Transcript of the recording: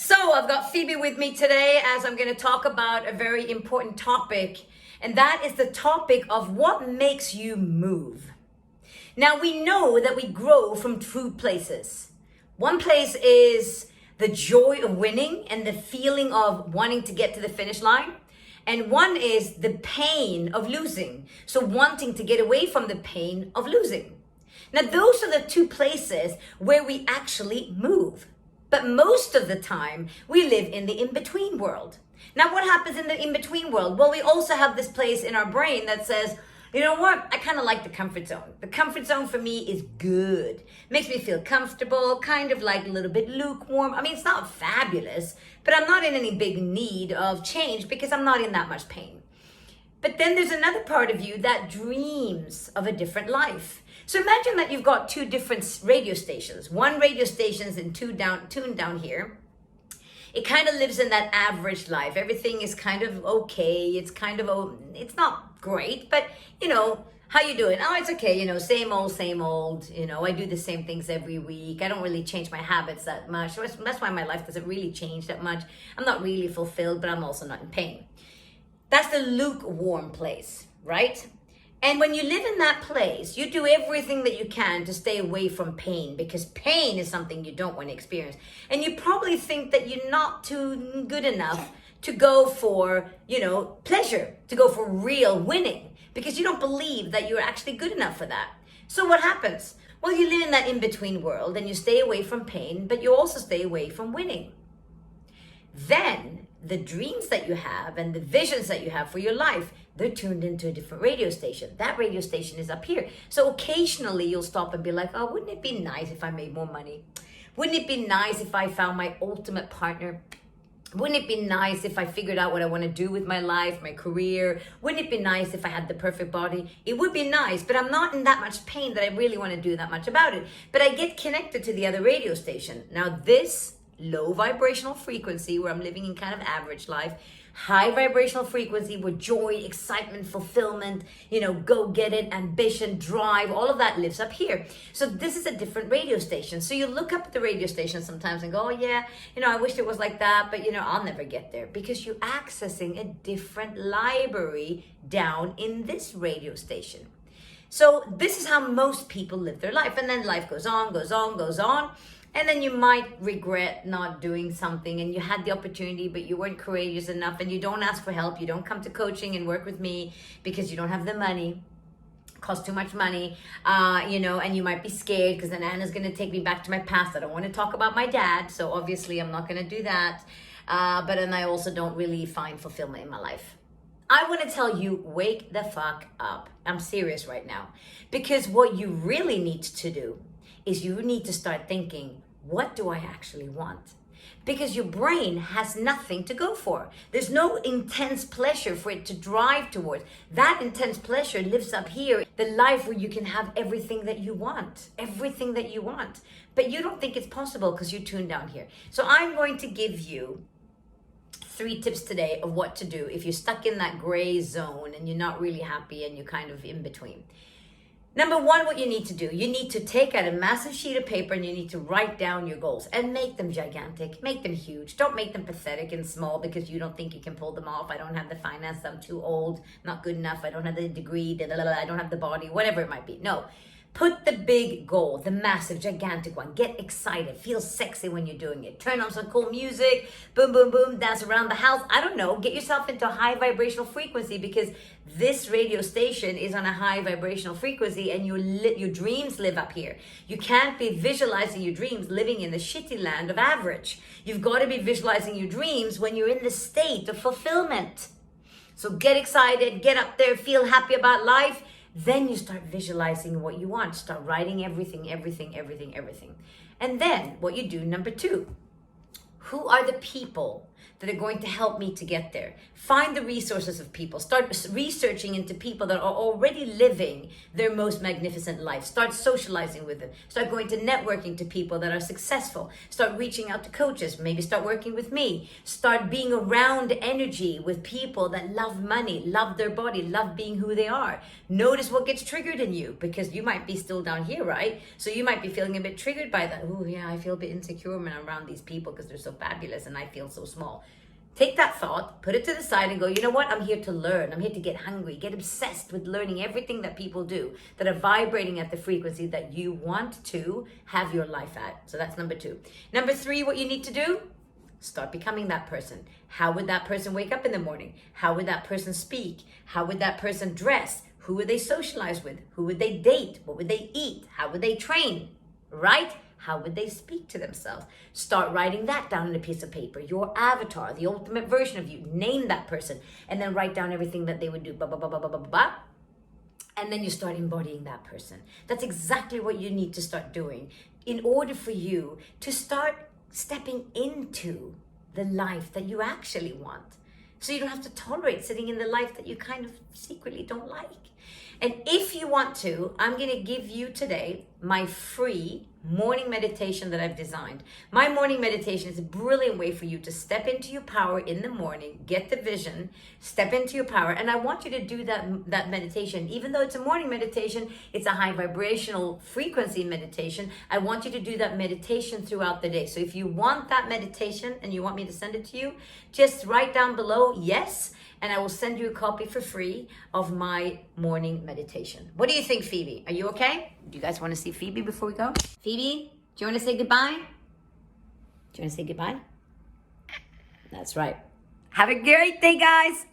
So I've got Phoebe with me today as I'm going to talk about a very important topic, and that is the topic of what makes you move. Now we know that we grow from two places. One place is the joy of winning and the feeling of wanting to get to the finish line. And one is the pain of losing. So wanting to get away from the pain of losing. Now those are the two places where we actually move. But most of the time, we live in the in-between world. Now, what happens in the in-between world? Well, we also have this place in our brain that says, you know what? I kind of like the comfort zone. The comfort zone for me is good. Makes me feel comfortable, kind of like a little bit lukewarm. I mean, it's not fabulous, but I'm not in any big need of change because I'm not in that much pain. But then there's another part of you that dreams of a different life. So imagine that you've got two different radio stations. One radio station's in tuned down here. It kind of lives in that average life. Everything is kind of okay. It's not great, but how you doing? Oh, it's okay. Same old. I do the same things every week. I don't really change my habits that much. That's why my life doesn't really change that much. I'm not really fulfilled, but I'm also not in pain. That's the lukewarm place, right? And when you live in that place, you do everything that you can to stay away from pain because pain is something you don't want to experience. And you probably think that you're not too good enough to go for, pleasure, to go for real winning because you don't believe that you're actually good enough for that. So what happens? Well, you live in that in-between world and you stay away from pain, but you also stay away from winning. Then the dreams that you have and the visions that you have for your life, they're tuned into a different radio station. That radio station is up here. So occasionally you'll stop and be like, oh, wouldn't it be nice if I made more money? Wouldn't it be nice if I found my ultimate partner? Wouldn't it be nice if I figured out what I want to do with my life, my career? Wouldn't it be nice if I had the perfect body? It would be nice, but I'm not in that much pain that I really want to do that much about it. But I get connected to the other radio station. Now this low vibrational frequency where I'm living in kind of average life, high vibrational frequency where joy, excitement, fulfillment, go get it, ambition, drive, all of that lives up here. So this is a different radio station. So you look up at the radio station sometimes and go, oh yeah, I wish it was like that, but I'll never get there because you're accessing a different library down in this radio station. So this is how most people live their life. And then life goes on. And then you might regret not doing something and you had the opportunity, but you weren't courageous enough and you don't ask for help. You don't come to coaching and work with me because you don't have the money. It costs too much money, and you might be scared because then Anna's going to take me back to my past. I don't want to talk about my dad. So obviously I'm not going to do that. But then I also don't really find fulfillment in my life. I want to tell you, wake the fuck up. I'm serious right now. Because what you really need to do is you need to start thinking, what do I actually want? Because your brain has nothing to go for. There's no intense pleasure for it to drive towards. That intense pleasure lives up here, the life where you can have everything that you want. But you don't think it's possible because you're tuned down here. So I'm going to give you 3 tips today of what to do if you're stuck in that gray zone and you're not really happy and you're kind of in between. Number 1, what you need to do, you need to take out a massive sheet of paper and you need to write down your goals and make them gigantic, make them huge. Don't make them pathetic and small because you don't think you can pull them off. I don't have the finance, I'm too old, not good enough, I don't have the degree, I don't have the body, whatever it might be. No. Put the big goal, the massive, gigantic one. Get excited. Feel sexy when you're doing it. Turn on some cool music. Boom, boom, boom. Dance around the house. I don't know. Get yourself into a high vibrational frequency because this radio station is on a high vibrational frequency and your dreams live up here. You can't be visualizing your dreams living in the shitty land of average. You've got to be visualizing your dreams when you're in the state of fulfillment. So get excited. Get up there. Feel happy about life. Then you start visualizing what you want. Start writing everything. And then what you do, number 2, who are the people that are going to help me to get there. Find the resources of people. Start researching into people that are already living their most magnificent life. Start socializing with them. Start going to networking to people that are successful. Start reaching out to coaches. Maybe start working with me. Start being around energy with people that love money, love their body, love being who they are. Notice what gets triggered in you, because you might be still down here, right? So you might be feeling a bit triggered by that. Oh yeah, I feel a bit insecure when I'm around these people because they're so fabulous and I feel so small. Take that thought, put it to the side and go, you know what? I'm here to learn. I'm here to get hungry, get obsessed with learning everything that people do that are vibrating at the frequency that you want to have your life at. So that's number 2. Number 3, what you need to do, start becoming that person. How would that person wake up in the morning? How would that person speak? How would that person dress? Who would they socialize with? Who would they date? What would they eat? How would they train? Right? How would they speak to themselves? Start writing that down on a piece of paper. Your avatar, the ultimate version of you. Name that person. And then write down everything that they would do. Blah, blah, blah, blah, blah, blah, blah. And then you start embodying that person. That's exactly what you need to start doing in order for you to start stepping into the life that you actually want. So you don't have to tolerate sitting in the life that you kind of secretly don't like. And if you want to, I'm going to give you today my free morning meditation that I've designed. My morning meditation is a brilliant way for you to step into your power in the morning, get the vision, step into your power. And I want you to do that meditation. Even though it's a morning meditation, it's a high vibrational frequency meditation. I want you to do that meditation throughout the day. So if you want that meditation and you want me to send it to you, just write down below yes, and I will send you a copy for free of my morning meditation. What do you think, Phoebe? Are you okay? Do you guys want to see Phoebe before we go? Phoebe, do you want to say goodbye? Do you want to say goodbye? That's right. Have a great day, guys.